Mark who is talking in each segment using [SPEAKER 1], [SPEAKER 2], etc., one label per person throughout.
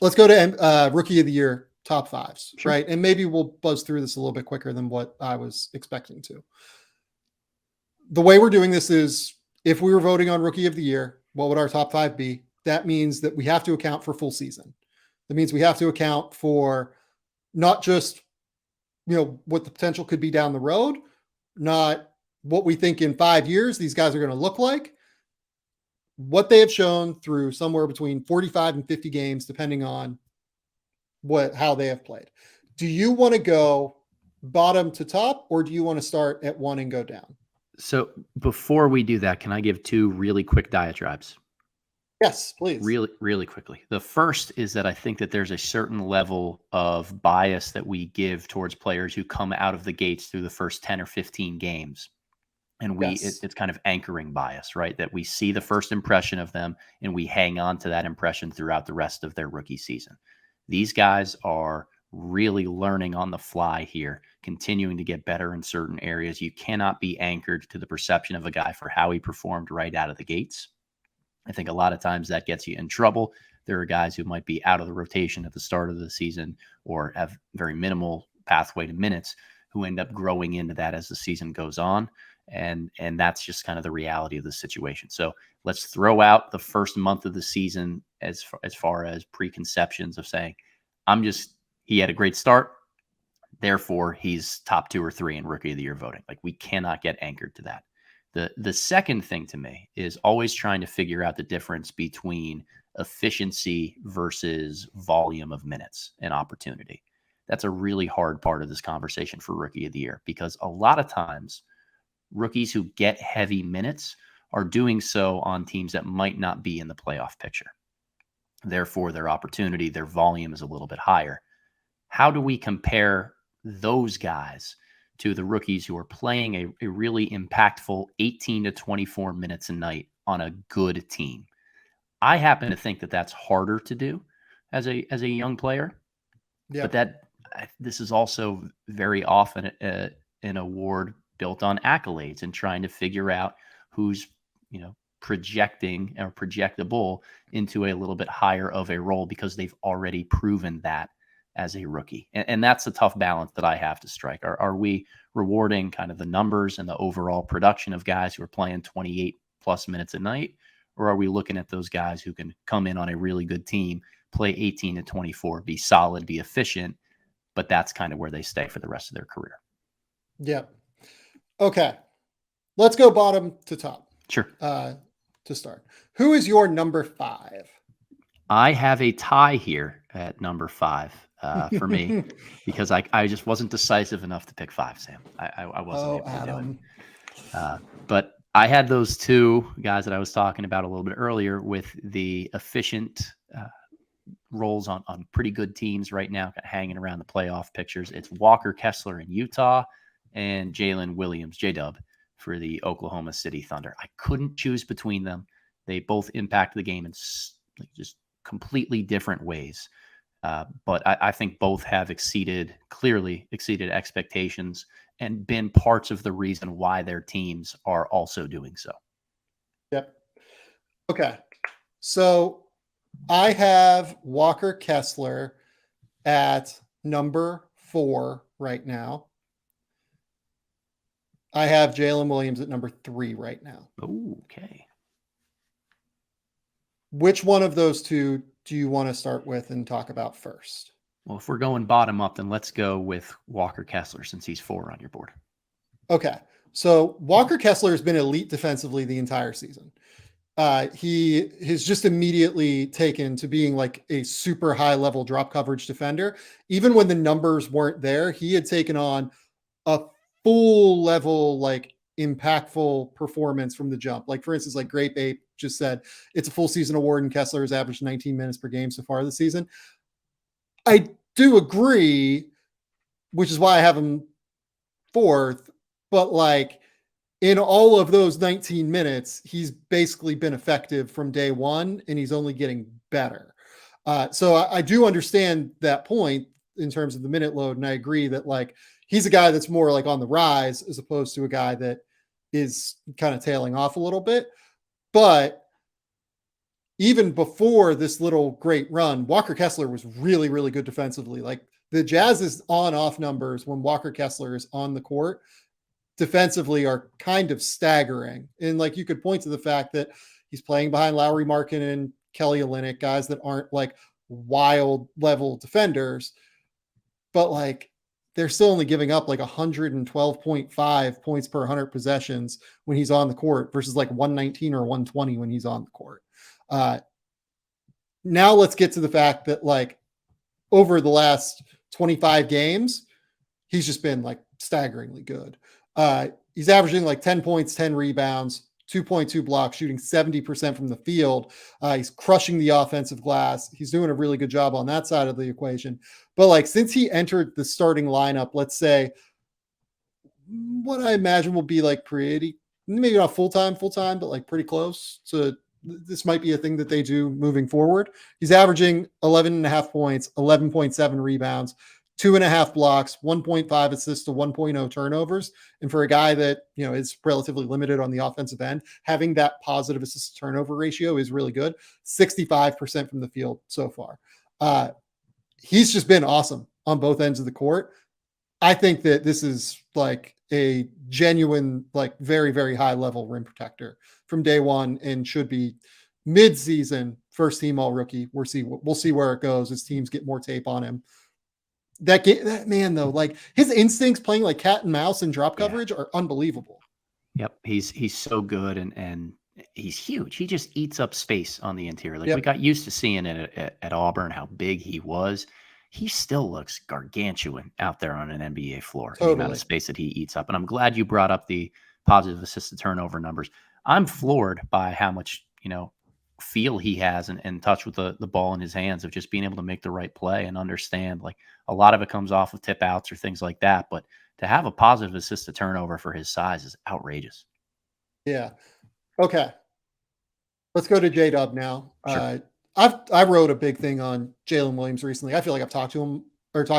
[SPEAKER 1] let's go to Rookie of the Year top fives,
[SPEAKER 2] Sure.
[SPEAKER 1] right? And maybe we'll buzz through this a little bit quicker than what I was expecting to. The way we're doing this is, if we were voting on Rookie of the Year, what would our top five be? That means that we have to account for full season. That means we have to account for not just, what the potential could be down the road, not what we think in 5 years these guys are going to look like, what they have shown through somewhere between 45 and 50 games, depending on how they have played. Do you want to go bottom to top, or do you want to start at one and go down?
[SPEAKER 2] So before we do that, can I give two really quick diatribes?
[SPEAKER 1] Yes, please.
[SPEAKER 2] Really, really quickly. The first is that I think that there's a certain level of bias that we give towards players who come out of the gates through the first 10 or 15 games. And it's kind of anchoring bias, right? That we see the first impression of them and we hang on to that impression throughout the rest of their rookie season. These guys are really learning on the fly here, continuing to get better in certain areas. You cannot be anchored to the perception of a guy for how he performed right out of the gates. I think a lot of times that gets you in trouble. There are guys who might be out of the rotation at the start of the season or have very minimal pathway to minutes who end up growing into that as the season goes on. And that's just kind of the reality of the situation. So let's throw out the first month of the season as far as preconceptions of saying, he had a great start, therefore he's top 2 or 3 in Rookie of the Year voting. Like, we cannot get anchored to that. The second thing to me is always trying to figure out the difference between efficiency versus volume of minutes and opportunity. That's a really hard part of this conversation for Rookie of the Year, because a lot of times rookies who get heavy minutes are doing so on teams that might not be in the playoff picture. Therefore, their opportunity, their volume is a little bit higher. How do we compare those guys to the rookies who are playing a really impactful 18 to 24 minutes a night on a good team? I happen to think that that's harder to do as a young player. Yeah. But this is also very often an award built on accolades and trying to figure out who's, projecting or projectable into a little bit higher of a role because they've already proven that as a rookie. And that's a tough balance that I have to strike. Are we rewarding kind of the numbers and the overall production of guys who are playing 28 plus minutes a night? Or are we looking at those guys who can come in on a really good team, play 18 to 24, be solid, be efficient, but that's kind of where they stay for the rest of their career?
[SPEAKER 1] Yeah. Okay. Let's go bottom to top.
[SPEAKER 2] Sure.
[SPEAKER 1] To start. Who is your number 5?
[SPEAKER 2] I have a tie here at number 5 for me because I just wasn't decisive enough to pick 5, Sam. I wasn't able to do it. But I had those two guys that I was talking about a little bit earlier with the efficient roles on pretty good teams right now, kind of hanging around the playoff pictures. It's Walker Kessler in Utah and Jalen Williams, J-Dub, for the Oklahoma City Thunder. I couldn't choose between them. They both impact the game in just completely different ways. But I think both have clearly exceeded expectations and been parts of the reason why their teams are also doing so.
[SPEAKER 1] Yep. Okay. So I have Walker Kessler at number 4 right now. I have Jalen Williams at number 3 right now.
[SPEAKER 2] Okay.
[SPEAKER 1] Which one of those two do you want to start with and talk about first?
[SPEAKER 2] Well, if we're going bottom up, then let's go with Walker Kessler since he's 4 on your board.
[SPEAKER 1] Okay. So Walker Kessler has been elite defensively the entire season. He has just immediately taken to being like a super high level drop coverage defender. Even when the numbers weren't there, he had taken on a full level, like impactful performance from the jump. Like, for instance, like Grape Ape just said, it's a full season award and Kessler has averaged 19 minutes per game so far this season. I do agree, which is why I have him 4th, but like in all of those 19 minutes, he's basically been effective from day one and he's only getting better. So I do understand that point in terms of the minute load. And I agree that like, he's a guy that's more like on the rise as opposed to a guy that is kind of tailing off a little bit. But even before this little great run, Walker Kessler was really, really good defensively. Like the Jazz's on-off numbers when Walker Kessler is on the court defensively are kind of staggering. And like you could point to the fact that he's playing behind Lauri Markkanen and Kelly Olynyk, guys that aren't like wild level defenders, but like they're still only giving up like 112.5 points per 100 possessions when he's on the court versus like 119 or 120 when he's on the court. Now let's get to the fact that like over the last 25 games, he's just been like staggeringly good. He's averaging like 10 points, 10 rebounds, 2.2 blocks, shooting 70% from the field. He's crushing the offensive glass. He's doing a really good job on that side of the equation. But like since he entered the starting lineup, let's say what I imagine will be like pretty, maybe not full-time, but like pretty close to this might be a thing that they do moving forward. He's averaging 11.5 points, 11.7 rebounds, 2.5 blocks, 1.5 assists to 1.0 turnovers. And for a guy that, you know, is relatively limited on the offensive end, having that positive assist to turnover ratio is really good. 65% from the field so far. He's just been awesome on both ends of the court. I think that this is like a genuine, like very, very high level rim protector from day one and should be mid-season first team all rookie. We'll see where it goes as teams get more tape on him. That man though, like his instincts playing like cat and mouse and drop coverage are unbelievable.
[SPEAKER 2] Yep. He's so good and he's huge. He just eats up space on the interior. Like we got used to seeing it at Auburn, how big he was. He still looks gargantuan out there on an NBA floor. Totally. The amount of space that he eats up. And I'm glad you brought up the positive assist to turnover numbers. I'm floored by how much, feel he has and touch with the ball in his hands of just being able to make the right play and understand. Like a lot of it comes off of tip outs or things like that. But to have a positive assist to turnover for his size is outrageous.
[SPEAKER 1] Yeah. Okay. Let's go to J-Dub now.
[SPEAKER 2] Sure.
[SPEAKER 1] I wrote a big thing on Jalen Williams recently. I feel like I've talked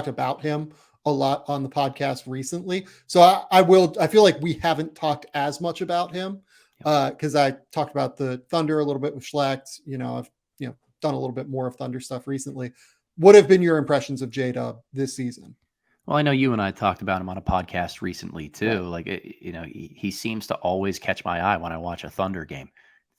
[SPEAKER 1] about him a lot on the podcast recently. So I feel like we haven't talked as much about him because I talked about the Thunder a little bit with Schlecht. I've done a little bit more of Thunder stuff recently. What have been your impressions of J-Dub this season?
[SPEAKER 2] Well, I know you and I talked about him on a podcast recently too. Right. Like, he seems to always catch my eye when I watch a Thunder game.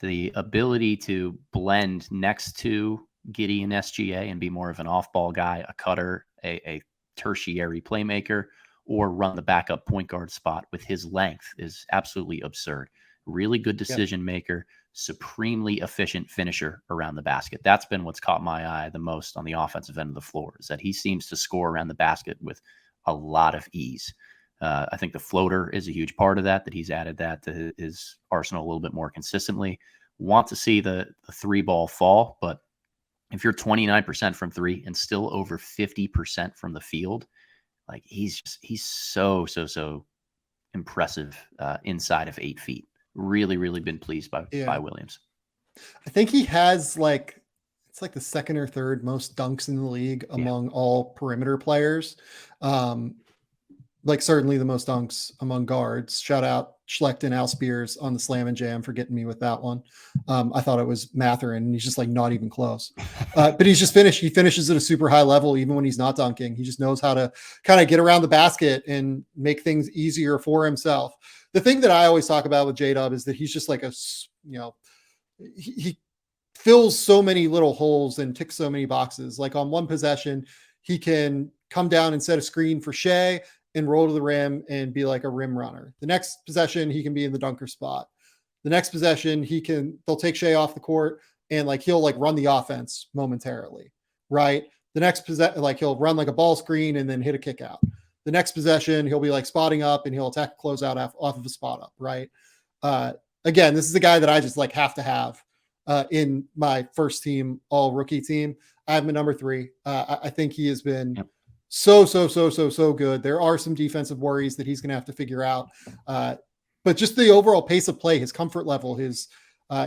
[SPEAKER 2] The ability to blend next to Giddey and SGA and be more of an off-ball guy, a cutter, a tertiary playmaker, or run the backup point guard spot with his length is absolutely absurd. Really good decision maker, supremely efficient finisher around the basket. That's been what's caught my eye the most on the offensive end of the floor, is that he seems to score around the basket with a lot of ease. I think the floater is a huge part of that he's added that to his arsenal a little bit more consistently. Want to see the three ball fall, but if you're 29% from three and still over 50% from the field, like he's so impressive inside of 8 feet. Really, really been pleased by Williams.
[SPEAKER 1] I think he has it's like the second or third most dunks in the league among all perimeter players. Certainly the most dunks among guards. Shout out Schlecht and Al Spears on the Slam and Jam for getting me with that one. I thought it was Mathurin, and he's just not even close. But he's just finished. He finishes at a super high level, even when he's not dunking. He just knows how to kind of get around the basket and make things easier for himself. The thing that I always talk about with J-Dub is that he's just like he fills so many little holes and ticks so many boxes. Like on one possession, he can come down and set a screen for Shea and roll to the rim and be like a rim runner. The next possession, he can be in the dunker spot. The next possession, they'll take Shea off the court and he'll run the offense momentarily, right? The next possession, he'll run a ball screen and then hit a kick out. The next possession, he'll be spotting up and he'll attack a closeout off of a spot up, right? Again, this is a guy that I just have to have in my first team, all rookie team. I have him at number 3. I think he has been so good. There are some defensive worries that he's going to have to figure out. But just the overall pace of play, his comfort level, his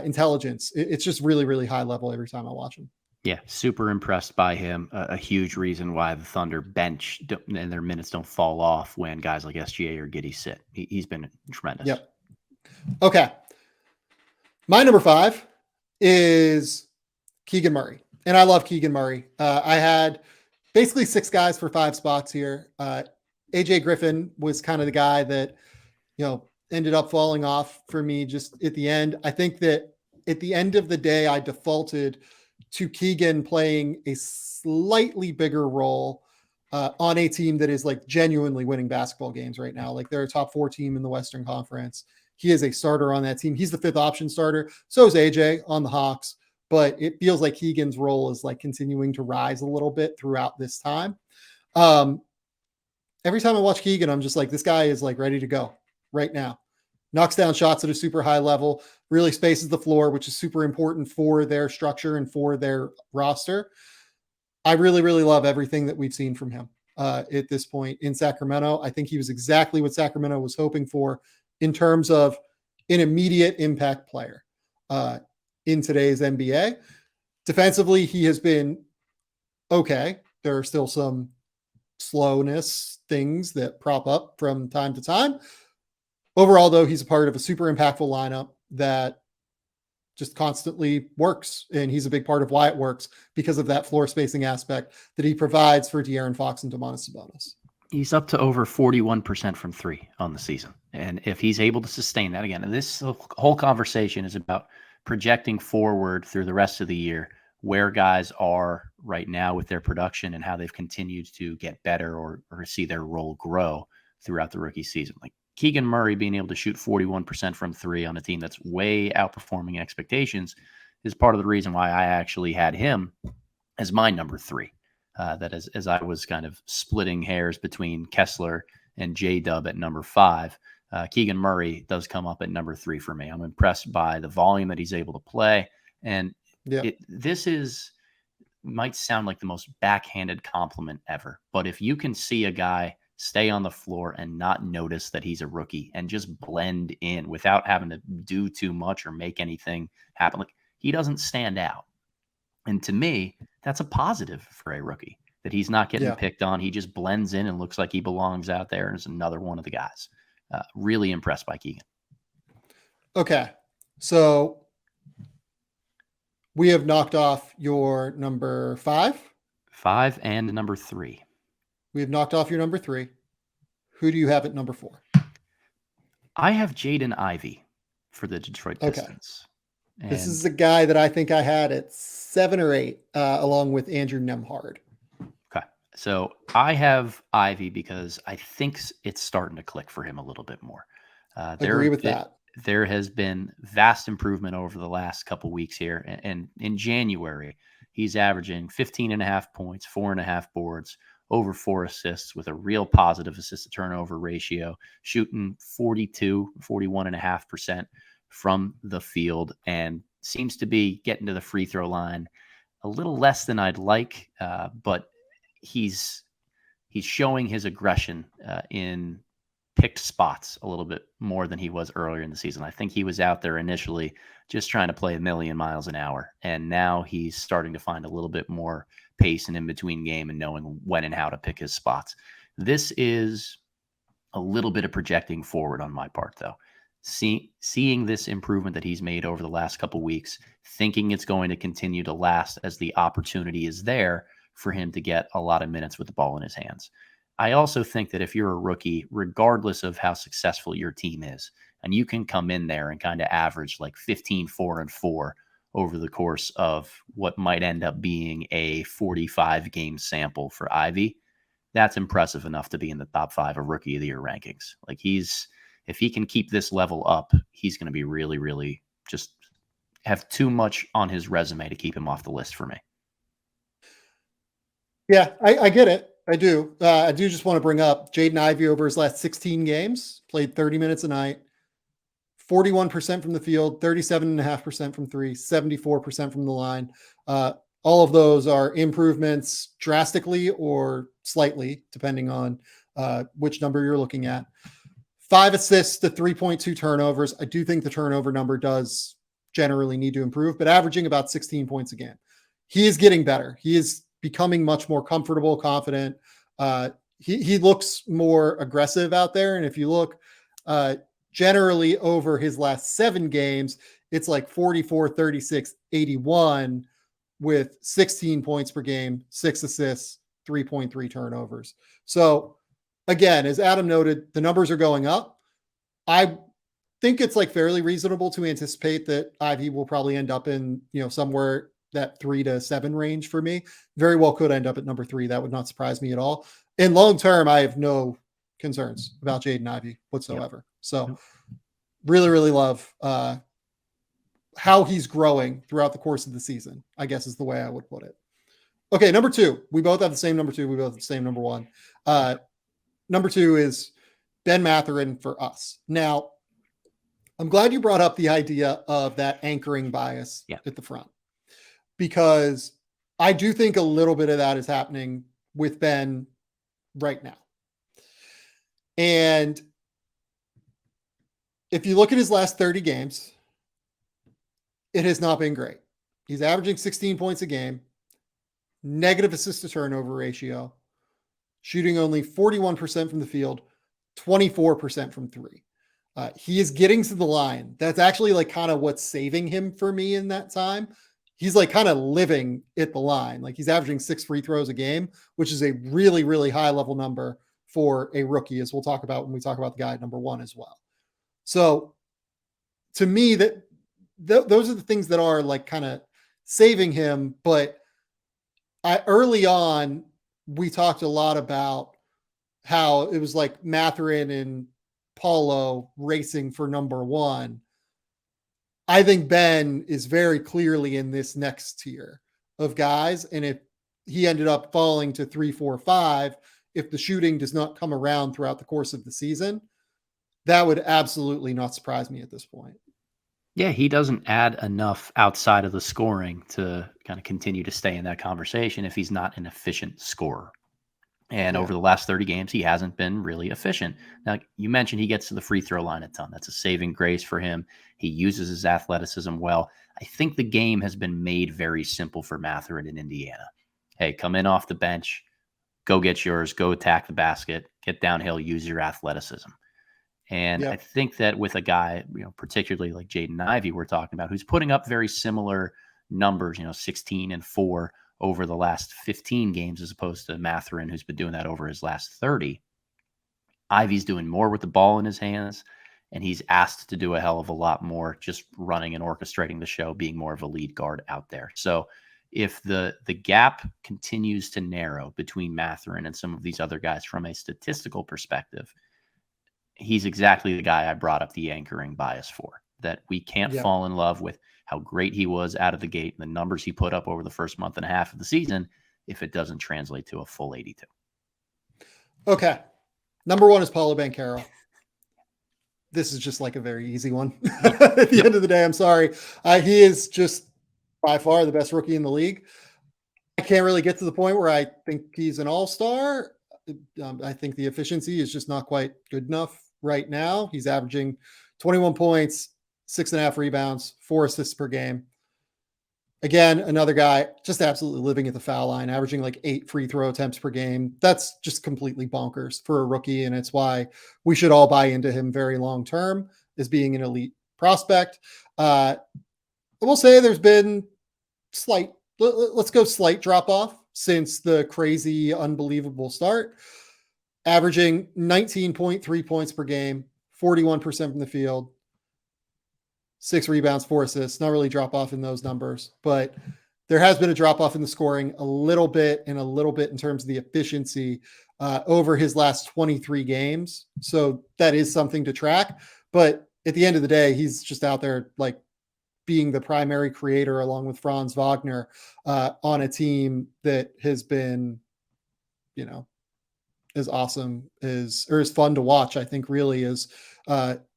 [SPEAKER 1] intelligence, it's just really, really high level every time I watch him.
[SPEAKER 2] Yeah, super impressed by him. A huge reason why the Thunder bench and their minutes don't fall off when guys like SGA or Giddey sit. He's been tremendous.
[SPEAKER 1] Yep. Okay. My number 5 is Keegan Murray. And I love Keegan Murray. I had basically 6 guys for 5 spots here. AJ Griffin was kind of the guy that, ended up falling off for me just at the end. I think that at the end of the day, I defaulted to Keegan playing a slightly bigger role on a team that is like genuinely winning basketball games right now. Like they're a top 4 team in the Western Conference. He is a starter on that team. He's the 5th option starter. So is AJ on the Hawks, but it feels like Keegan's role is like continuing to rise a little bit throughout this time. Every time I watch Keegan, I'm just like, this guy is like ready to go right now. Knocks down shots at a super high level, really spaces the floor, which is super important for their structure and for their roster. I really, really love everything that we've seen from him at this point in Sacramento. I think he was exactly what Sacramento was hoping for in terms of an immediate impact player in today's NBA. Defensively, he has been okay. There are still some slowness things that prop up from time to time. Overall, though, he's a part of a super impactful lineup that just constantly works. And he's a big part of why it works because of that floor spacing aspect that he provides for De'Aaron Fox and Domantas Sabonis.
[SPEAKER 2] He's up to over 41% from 3 on the season. And if he's able to sustain that again, and this whole conversation is about projecting forward through the rest of the year, where guys are right now with their production and how they've continued to get better or see their role grow throughout the rookie season. Like Keegan Murray being able to shoot 41% from 3 on a team that's way outperforming expectations is part of the reason why I actually had him as my number 3. That as I was kind of splitting hairs between Kessler and J-Dub at number 5, Keegan Murray does come up at number 3 for me. I'm impressed by the volume that he's able to play. And this might sound like the most backhanded compliment ever, but if you can see a guy stay on the floor and not notice that he's a rookie and just blend in without having to do too much or make anything happen, like he doesn't stand out. And to me, that's a positive for a rookie, that he's not getting picked on. He just blends in and looks like he belongs out there and is another one of the guys. Really impressed by Keegan.
[SPEAKER 1] Okay. So we have knocked off your number 5.
[SPEAKER 2] 5 and number 3.
[SPEAKER 1] We have knocked off your number 3. Who do you have at number 4?
[SPEAKER 2] I have Jaden Ivey for the Detroit Pistons.
[SPEAKER 1] And this is a guy that I think I had at 7 or 8, along with Andrew Nembhard.
[SPEAKER 2] Okay. So I have Ivey because I think it's starting to click for him a little bit more.
[SPEAKER 1] Agree with that.
[SPEAKER 2] There has been vast improvement over the last couple weeks here. And in January, he's averaging 15.5 points, 4.5 boards, over 4 assists with a real positive assist to turnover ratio, shooting 41.5% from the field, and seems to be getting to the free throw line a little less than I'd like. But he's showing his aggression in picked spots a little bit more than he was earlier in the season. I think he was out there initially just trying to play a million miles an hour. And now he's starting to find a little bit more pace and in between game and knowing when and how to pick his spots. This is a little bit of projecting forward on my part, though. Seeing this improvement that he's made over the last couple weeks, thinking it's going to continue to last as the opportunity is there for him to get a lot of minutes with the ball in his hands. I also think that if you're a rookie, regardless of how successful your team is, and you can come in there and kind of average like 15, 4, and 4 over the course of what might end up being a 45-game sample for Ivy, that's impressive enough to be in the top 5 of Rookie of the Year rankings. Like if he can keep this level up, he's going to be really, really just have too much on his resume to keep him off the list for me.
[SPEAKER 1] Yeah, I get it. I do. I do just want to bring up Jaden Ivey over his last 16 games, played 30 minutes a night, 41% from the field, 37.5% from 3, 74% from the line. All of those are improvements drastically or slightly, depending on which number you're looking at. 5 assists to 3.2 turnovers. I do think the turnover number does generally need to improve, but averaging about 16 points a game. He is getting better. He is becoming much more comfortable, confident. He looks more aggressive out there. And if you look generally over his last 7 games, it's like 44, 36, 81 with 16 points per game, 6 assists, 3.3 turnovers. So again, as Adam noted, the numbers are going up. I think it's like fairly reasonable to anticipate that Ivy will probably end up in, somewhere that 3 to 7 range for me. Very well could end up at number 3. That would not surprise me at all. In long term, I have no concerns about Jaden Ivey whatsoever. Yep. So really, really love how he's growing throughout the course of the season, I guess is the way I would put it. Okay, number 2. We both have the same number 2. We both have the same number 1. Number 2 is Ben Mathurin for us. Now, I'm glad you brought up the idea of that anchoring bias at the front, because I do think a little bit of that is happening with Ben right now. And if you look at his last 30 games, it has not been great. He's averaging 16 points a game, negative assist to turnover ratio, shooting only 41% from the field, 24% from 3. He is getting to the line. That's actually like kind of what's saving him for me in that time. He's like kind of living at the line. Like he's averaging 6 free throws a game, which is a really, really high level number for a rookie, as we'll talk about when we talk about the guy at number 1 as well. So to me, those are the things that are like kind of saving him. But early on, we talked a lot about how it was like Mathurin and Paolo racing for number 1. I think Ben is very clearly in this next tier of guys. And if he ended up falling to 3, 4, 5, if the shooting does not come around throughout the course of the season, that would absolutely not surprise me at this point.
[SPEAKER 2] Yeah, he doesn't add enough outside of the scoring to kind of continue to stay in that conversation if he's not an efficient scorer. And over the last 30 games, he hasn't been really efficient. Now, you mentioned he gets to the free throw line a ton. That's a saving grace for him. He uses his athleticism well. I think the game has been made very simple for Mathurin in Indiana. Hey, come in off the bench, go get yours, go attack the basket, get downhill, use your athleticism. And I think that with a guy, particularly like Jaden Ivey we're talking about, who's putting up very similar numbers, 16 and 4 over the last 15 games, as opposed to Mathurin, who's been doing that over his last 30. Ivey's doing more with the ball in his hands, and he's asked to do a hell of a lot more, just running and orchestrating the show, being more of a lead guard out there. So if the gap continues to narrow between Mathurin and some of these other guys from a statistical perspective, he's exactly the guy I brought up the anchoring bias for, that we can't fall in love with how great he was out of the gate and the numbers he put up over the first month and a half of the season if it doesn't translate to a full 82.
[SPEAKER 1] Okay. Number 1 is Paolo Banchero. This is just like a very easy one. At the end of the day, I'm sorry. He is just by far the best rookie in the league. I can't really get to the point where I think he's an all-star. I think the efficiency is just not quite good enough right now. He's averaging 21 points, 6.5 rebounds, 4 assists per game. Again, another guy just absolutely living at the foul line, averaging like 8 free throw attempts per game. That's just completely bonkers for a rookie. And it's why we should all buy into him very long-term as being an elite prospect. I will say there's been let's go slight drop off since the crazy, unbelievable start, averaging 19.3 points per game, 41% from the field, 6 rebounds, 4 assists. Not really drop off in those numbers, but there has been a drop off in the scoring a little bit in terms of the efficiency over his last 23 games. So that is something to track. But at the end of the day, he's just out there like being the primary creator along with Franz Wagner on a team that has been, as awesome or as fun to watch, I think really is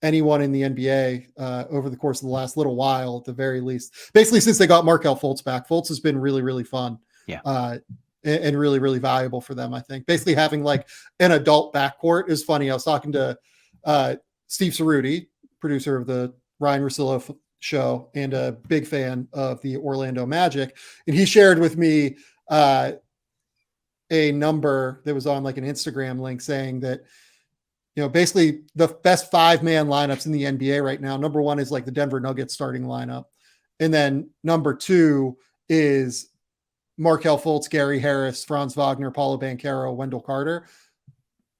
[SPEAKER 1] anyone in the NBA over the course of the last little while, at the very least. Basically, since they got Markelle Fultz back, Fultz has been really, really fun. And really, really valuable for them, I think. Basically having like an adult backcourt is funny. I was talking to Steve Cerruti, producer of the Ryan Russillo show and a big fan of the Orlando Magic. And he shared with me a number that was on like an Instagram link saying that, basically the best 5-man lineups in the NBA right now. Number 1 is like the Denver Nuggets starting lineup. And then number 2 is Markelle Fultz, Gary Harris, Franz Wagner, Paulo Banchero, Wendell Carter,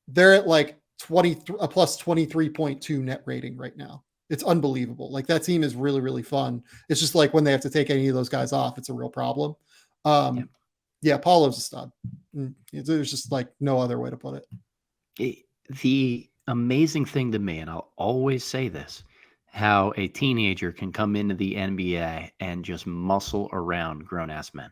[SPEAKER 1] they're at like a plus 23.2 net rating right now. It's unbelievable. Like that team is really, really fun. It's just like when they have to take any of those guys off, it's a real problem. Yeah, Paulo's a stud. There's just like no other way to put
[SPEAKER 2] it. The amazing thing to me, and I'll always say this, how a teenager can come into the NBA and just muscle around grown-ass men.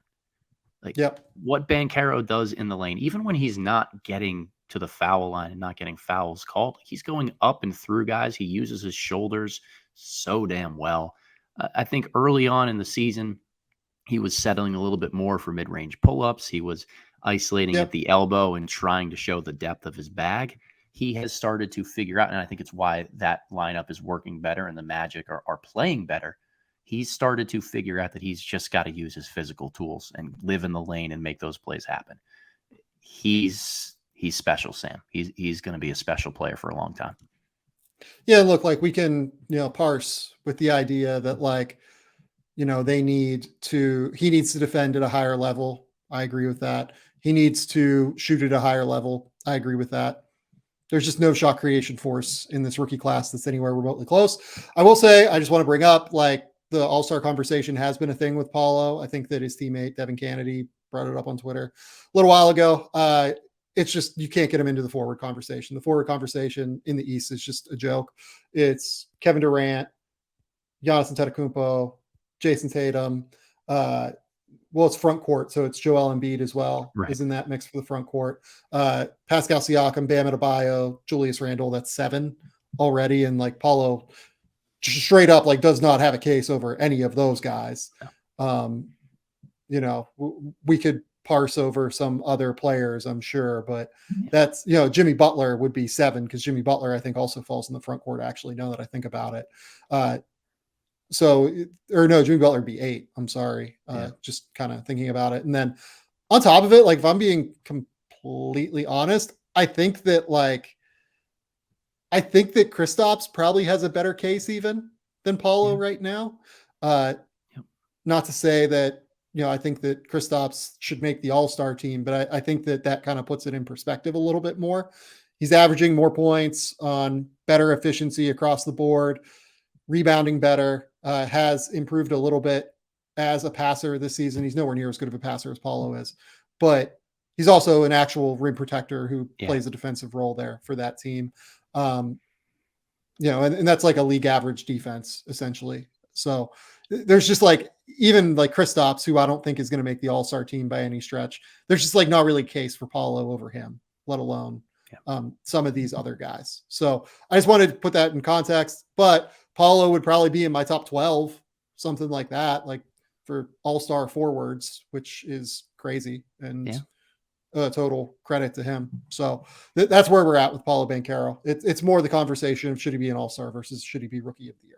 [SPEAKER 2] Like what Banchero does in the lane, even when he's not getting to the foul line and not getting fouls called, he's going up and through guys. He uses his shoulders so damn well. I think early on in the season, he was settling a little bit more for mid-range pull-ups. He was isolating at the elbow and trying to show the depth of his bag. He has started to figure out, and I think it's why that lineup is working better and the Magic are playing better. He's started to figure out that he's just got to use his physical tools and live in the lane and make those plays happen. He's special, Sam. He's going to be a special player for a long time.
[SPEAKER 1] Yeah, look, like we can, parse with the idea that like, he needs to defend at a higher level. I agree with that. He needs to shoot at a higher level. I agree with that. There's just no shot creation force in this rookie class that's anywhere remotely close. I will say, I just want to bring up, like, the all-star conversation has been a thing with Paolo. I think that his teammate, Devin Kennedy, brought it up on Twitter a little while ago. It's just, you can't get him into the forward conversation. The forward conversation in the East is just a joke. It's Kevin Durant, Giannis Antetokounmpo, Jason Tatum. It's front court, so it's Joel Embiid as well, is in that mix for the front court. Pascal Siakam, Bam Adebayo, Julius Randle, that's 7 already. And like Paolo straight up like does not have a case over any of those guys. We could parse over some other players, I'm sure, but that's, Jimmy Butler would be 7 because Jimmy Butler, I think, also falls in the front court, actually, now that I think about it. Jimmy Butler would be 8. I'm sorry. Just kind of thinking about it. And then on top of it, like if I'm being completely honest, I think that Kristaps probably has a better case even than Paolo right now. Not to say that, I think that Kristaps should make the all-star team, but I think that kind of puts it in perspective a little bit more. He's averaging more points on better efficiency across the board, rebounding better, has improved a little bit as a passer this season. He's nowhere near as good of a passer as Paolo is, but he's also an actual rim protector who plays a defensive role there for that team. And that's like a league average defense essentially. So there's just like, even like Kristaps, who I don't think is going to make the all-star team by any stretch, there's just like not really a case for Paolo over him, let alone some of these other guys. So I just wanted to put that in context, but Paolo would probably be in my top 12, something like that, like for all-star forwards, which is crazy. And total credit to him. So that's where we're at with Paolo Banchero. It's more the conversation of should he be an all-star versus should he be rookie of the year.